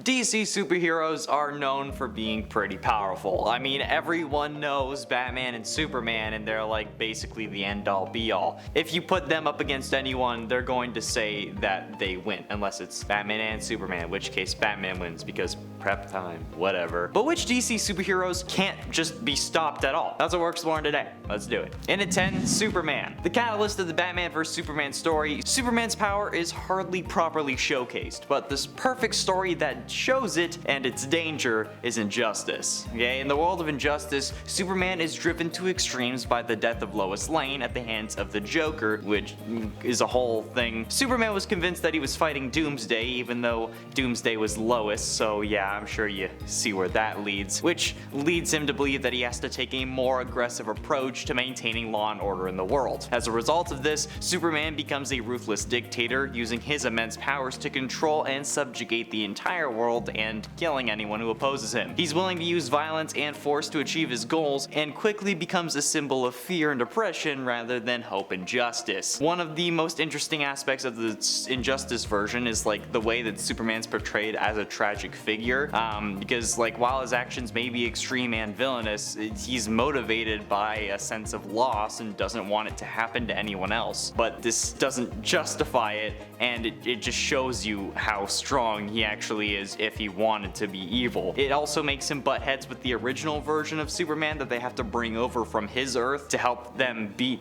DC superheroes are known for being pretty powerful. I mean, everyone knows Batman and Superman, and they're like basically the end-all be-all. If you put them up against anyone, they're going to say that they win, unless it's Batman and Superman, in which case Batman wins because prep time, whatever. But which DC superheroes can't just be stopped at all? That's what we're exploring today. Let's do it. In at 10, Superman. The catalyst of the Batman vs Superman story, Superman's power is hardly properly showcased, but this perfect story that shows it and its danger is Injustice. Okay, in the world of Injustice, Superman is driven to extremes by the death of Lois Lane at the hands of the Joker, which is a whole thing. Superman was convinced that he was fighting Doomsday, even though Doomsday was Lois, so yeah, I'm sure you see where that leads, which leads him to believe that he has to take a more aggressive approach to maintaining law and order in the world. As a result of this, Superman becomes a ruthless dictator, using his immense powers to control and subjugate the entire world and killing anyone who opposes him. He's willing to use violence and force to achieve his goals, and quickly becomes a symbol of fear and oppression rather than hope and justice. One of the most interesting aspects of the Injustice version is like the way that Superman's portrayed as a tragic figure, because like while his actions may be extreme and villainous, he's motivated by a sense of loss and doesn't want it to happen to anyone else. But this doesn't justify it, and it just shows you how strong he actually is if he wanted to be evil. It also makes him butt heads with the original version of Superman that they have to bring over from his Earth to help them beat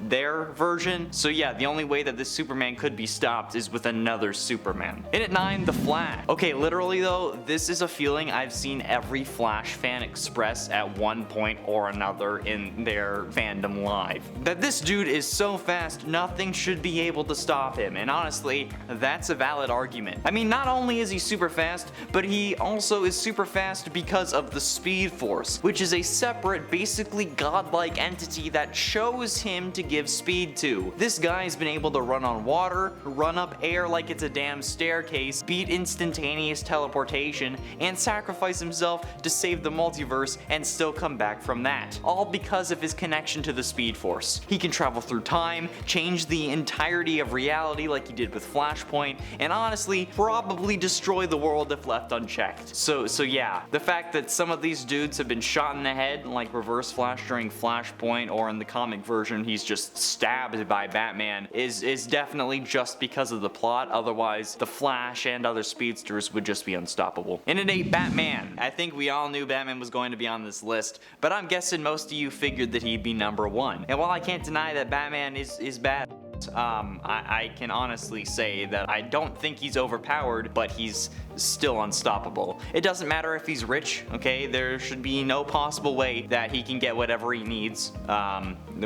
their version. So yeah, the only way that this Superman could be stopped is with another Superman. In at 9, The Flash. Okay, literally though, this is a feeling I've seen every Flash fan express at one point or another in their fandom live. That this dude is so fast, nothing should be able to stop him, and honestly, that's a valid argument. I mean, not only is he super fast, but he also is super fast because of the Speed Force, which is a separate, basically godlike entity that chose him to give speed to. This guy's been able to run on water, run up air like it's a damn staircase, beat instantaneous teleportation, and sacrifice himself to save the multiverse and still come back from that. All because of his connection to the Speed Force. He can travel through time, change the entirety of reality like he did with Flashpoint, and honestly, probably destroy the world if left unchecked. So yeah, the fact that some of these dudes have been shot in the head, like Reverse Flash during Flashpoint, or in the comic version he's just stabbed by Batman, is definitely just because of the plot. Otherwise, the Flash and other speedsters would just be unstoppable. In at 8, Batman. I think we all knew Batman was going to be on this list, but I'm guessing most of you figured that he'd be number 1. And while I can't deny that Batman is bad, I can honestly say that I don't think he's overpowered, but he's still unstoppable. It doesn't matter if he's rich, okay? There should be no possible way that he can get whatever he needs,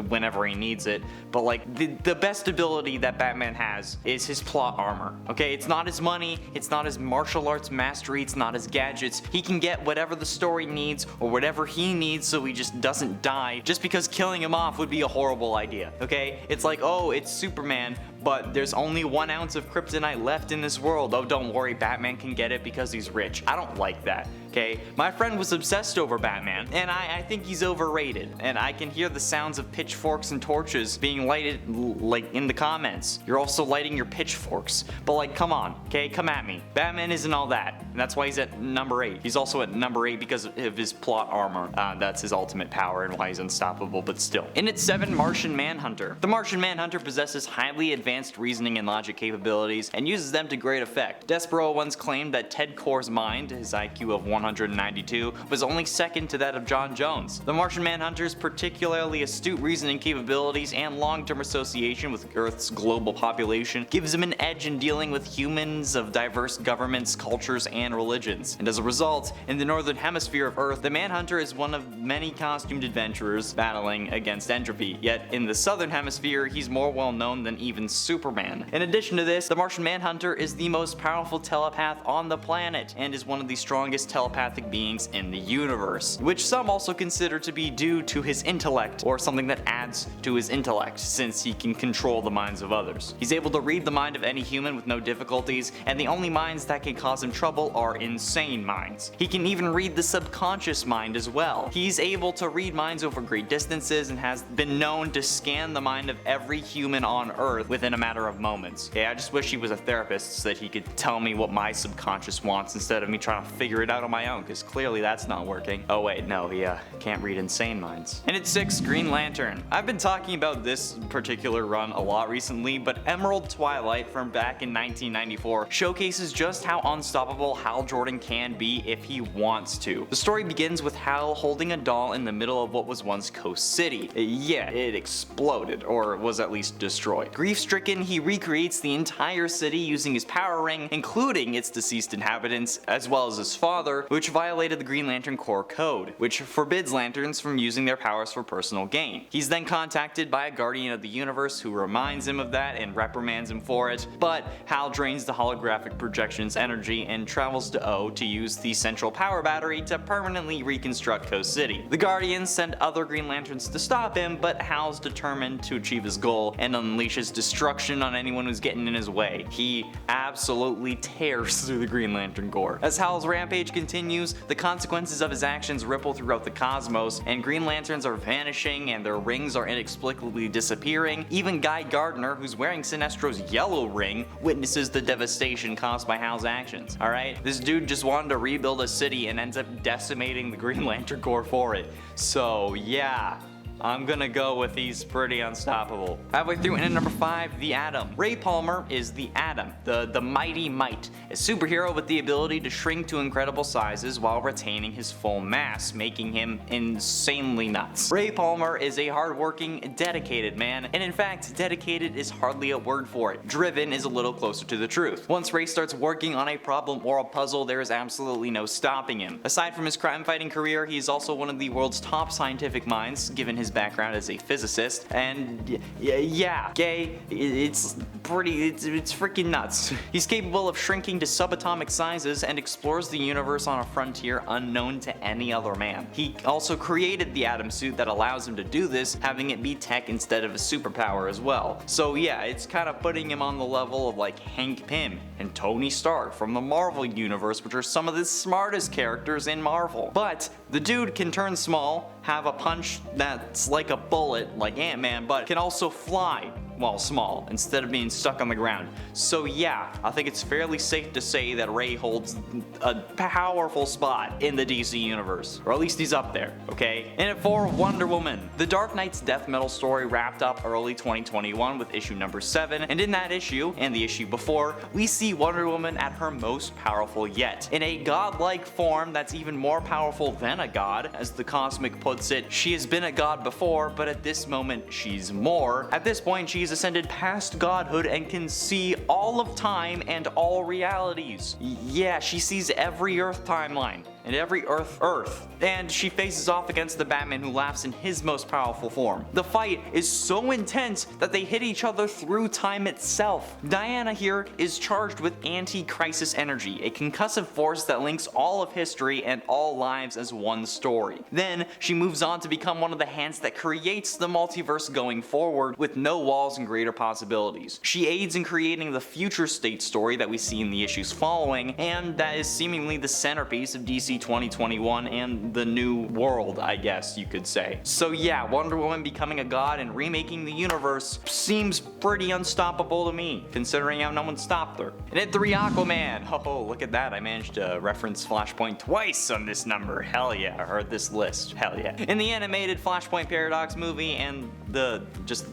whenever he needs it. But like, the best ability that Batman has is his plot armor, okay? It's not his money, it's not his martial arts mastery, it's not his gadgets. He can get whatever the story needs, or whatever he needs, so he just doesn't die, just because killing him off would be a horrible idea, okay? It's like, oh, it's Superman, but there's only 1 ounce of kryptonite left in this world. Oh, don't worry, Batman can get it because he's rich. I don't like that, okay? My friend was obsessed over Batman, and I think he's overrated, and I can hear the sounds of pitchforks and torches being lighted, like, in the comments. You're also lighting your pitchforks, but like, come on, okay? Come at me. Batman isn't all that, and that's why he's at number 8. He's also at number 8 because of his plot armor. That's his ultimate power and why he's unstoppable, but still. In at 7, Martian Manhunter. The Martian Manhunter possesses highly advanced reasoning and logic capabilities and uses them to great effect. Despero once claimed that Ted Kore's mind, his IQ of 192, was only second to that of John Jones. The Martian Manhunter's particularly astute reasoning capabilities and long-term association with Earth's global population gives him an edge in dealing with humans of diverse governments, cultures, and religions. And as a result, in the northern hemisphere of Earth, the Manhunter is one of many costumed adventurers battling against entropy. Yet in the southern hemisphere, he's more well known than even Superman. In addition to this, the Martian Manhunter is the most powerful telepath on the planet and is one of the strongest telepaths telepathic beings in the universe, which some also consider to be due to his intellect, or something that adds to his intellect, since he can control the minds of others. He's able to read the mind of any human with no difficulties, and the only minds that can cause him trouble are insane minds. He can even read the subconscious mind as well. He's able to read minds over great distances and has been known to scan the mind of every human on Earth within a matter of moments. Yeah, I just wish he was a therapist so that he could tell me what my subconscious wants instead of me trying to figure it out on my own, because clearly that's not working. Oh wait, no, he can't read insane minds. And at 6, Green Lantern. I've been talking about this particular run a lot recently, but Emerald Twilight from back in 1994 showcases just how unstoppable Hal Jordan can be if he wants to. The story begins with Hal holding a doll in the middle of what was once Coast City. Yeah, it exploded, or was at least destroyed. Grief-stricken, he recreates the entire city using his power ring, including its deceased inhabitants, as well as his father, which violated the Green Lantern Corps code, which forbids lanterns from using their powers for personal gain. He's then contacted by a guardian of the universe who reminds him of that and reprimands him for it, but Hal drains the holographic projection's energy and travels to O to use the central power battery to permanently reconstruct Coast City. The Guardians send other Green Lanterns to stop him, but Hal's determined to achieve his goal and unleashes destruction on anyone who's getting in his way. He absolutely tears through the Green Lantern Corps. As Hal's rampage continues, the consequences of his actions ripple throughout the cosmos, and Green Lanterns are vanishing and their rings are inexplicably disappearing. Even Guy Gardner, who's wearing Sinestro's yellow ring, witnesses the devastation caused by Hal's actions. Alright, this dude just wanted to rebuild a city and ends up decimating the Green Lantern Corps for it. So yeah, I'm gonna go with he's pretty unstoppable. Halfway through, and at number 5, the Atom. Ray Palmer is the Atom, the mighty might, a superhero with the ability to shrink to incredible sizes while retaining his full mass, making him insanely nuts. Ray Palmer is a hardworking, dedicated man, and in fact, dedicated is hardly a word for it. Driven is a little closer to the truth. Once Ray starts working on a problem or a puzzle, there is absolutely no stopping him. Aside from his crime-fighting career, he is also one of the world's top scientific minds, given his background as a physicist, and yeah, gay, it's freaking nuts. He's capable of shrinking to subatomic sizes and explores the universe on a frontier unknown to any other man. He also created the Atom suit that allows him to do this, having it be tech instead of a superpower as well. So yeah, it's kind of putting him on the level of like Hank Pym and Tony Stark from the Marvel universe, which are some of the smartest characters in Marvel. But the dude can turn small, have a punch that's like a bullet, like Ant-Man, but can also fly while small, instead of being stuck on the ground. So yeah, I think it's fairly safe to say that Ray holds a powerful spot in the DC universe. Or at least he's up there, okay? And at 4, Wonder Woman. The Dark Knight's death metal story wrapped up early 2021 with issue number 7, and in that issue, and the issue before, we see Wonder Woman at her most powerful yet. In a godlike form that's even more powerful than a god, as the Cosmic puts it, she has been a god before, but at this moment, she's more. At this point, she's ascended past godhood and can see all of time and all realities. Yeah, she sees every Earth timeline and every Earth. And she faces off against the Batman, who laughs in his most powerful form. The fight is so intense that they hit each other through time itself. Diana here is charged with anti-crisis energy, a concussive force that links all of history and all lives as one story. Then she moves on to become one of the hands that creates the multiverse going forward, with no walls and greater possibilities. She aids in creating the future state story that we see in the issues following, and that is seemingly the centerpiece of DC 2021 and the new world, I guess you could say. So yeah, Wonder Woman becoming a god and remaking the universe seems pretty unstoppable to me, considering how no one stopped her. And at 3, Aquaman. Oh, look at that, I managed to reference Flashpoint twice on this number. Hell yeah, or this list. Hell yeah. In the animated Flashpoint Paradox movie and the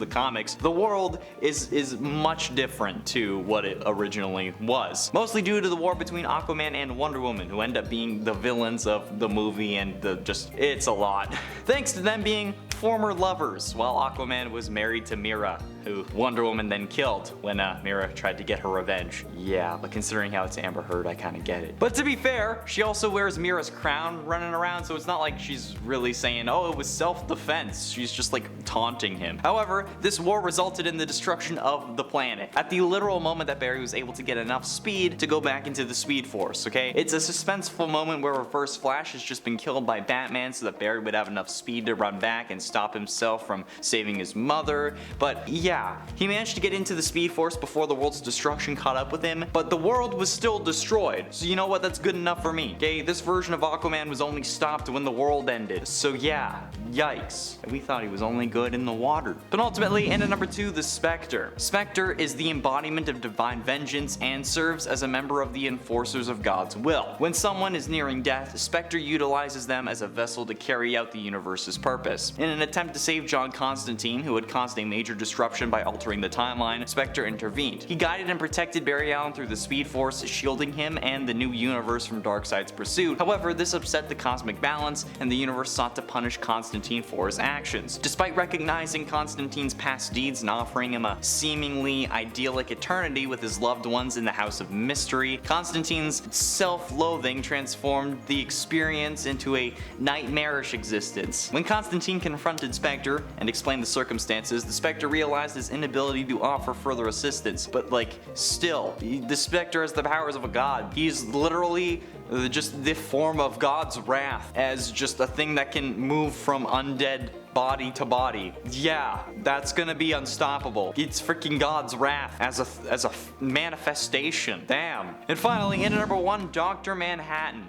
comics, the world is much different to what it originally was. Mostly due to the war between Aquaman and Wonder Woman, who end up being the villains of the movie, and it's a lot. Thanks to them being former lovers while Aquaman was married to Mira. who Wonder Woman then killed when Mira tried to get her revenge. Yeah, but considering how it's Amber Heard, I kind of get it. But to be fair, she also wears Mira's crown running around, so it's not like she's really saying, oh, it was self-defense. She's just like taunting him. However, this war resulted in the destruction of the planet at the literal moment that Barry was able to get enough speed to go back into the Speed Force, okay? It's a suspenseful moment where Reverse Flash has just been killed by Batman so that Barry would have enough speed to run back and stop himself from saving his mother. But yeah, he managed to get into the Speed Force before the world's destruction caught up with him, but the world was still destroyed. So you know what, that's good enough for me. Okay, this version of Aquaman was only stopped when the world ended. So yeah, yikes. We thought he was only good in the water. But ultimately, into number 2, the Spectre. Spectre is the embodiment of divine vengeance and serves as a member of the enforcers of God's will. When someone is nearing death, Spectre utilizes them as a vessel to carry out the universe's purpose. In an attempt to save John Constantine, who had caused a major disruption by altering the timeline, Spectre intervened. He guided and protected Barry Allen through the Speed Force, shielding him and the new universe from Darkseid's pursuit. However, this upset the cosmic balance, and the universe sought to punish Constantine for his actions. Despite recognizing Constantine's past deeds and offering him a seemingly idyllic eternity with his loved ones in the House of Mystery, Constantine's self-loathing transformed the experience into a nightmarish existence. When Constantine confronted Spectre and explained the circumstances, the Spectre realized his inability to offer further assistance. But like, still, the Spectre has the powers of a god. He's literally just the form of God's wrath, as just a thing that can move from undead body to body. Yeah, that's gonna be unstoppable. It's freaking God's wrath as a manifestation. Damn. And finally, into number 1, Dr. Manhattan.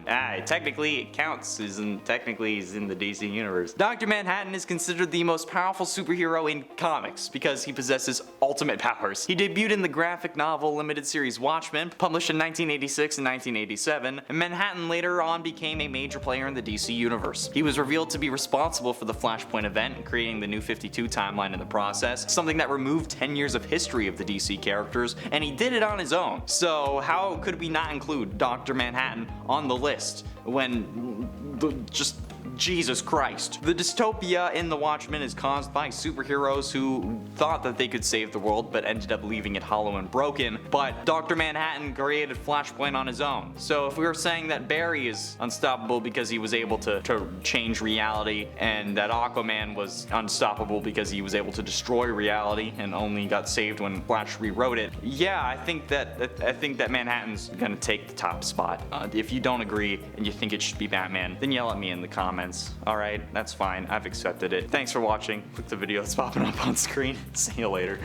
Technically it counts. Technically he's in the DC universe. Dr. Manhattan is considered the most powerful superhero in comics because he possesses ultimate powers. He debuted in the graphic novel limited series Watchmen, published in 1986 and 1987, and Manhattan later on became a major player in the DC universe. He was revealed to be responsible for the Flashpoint event and creating the New 52 timeline in the process, something that removed 10 years of history of the DC characters, and he did it on his own. So how could we not include Dr. Manhattan on the list when just Jesus Christ. The dystopia in The Watchmen is caused by superheroes who thought that they could save the world but ended up leaving it hollow and broken, but Dr. Manhattan created Flashpoint on his own. So if we were saying that Barry is unstoppable because he was able to change reality, and that Aquaman was unstoppable because he was able to destroy reality and only got saved when Flash rewrote it, yeah, I think that Manhattan's gonna take the top spot. If you don't agree and you think it should be Batman, then yell at me in the comments. Alright, that's fine. I've accepted it. Thanks for watching. Click the video that's popping up on screen. See you later.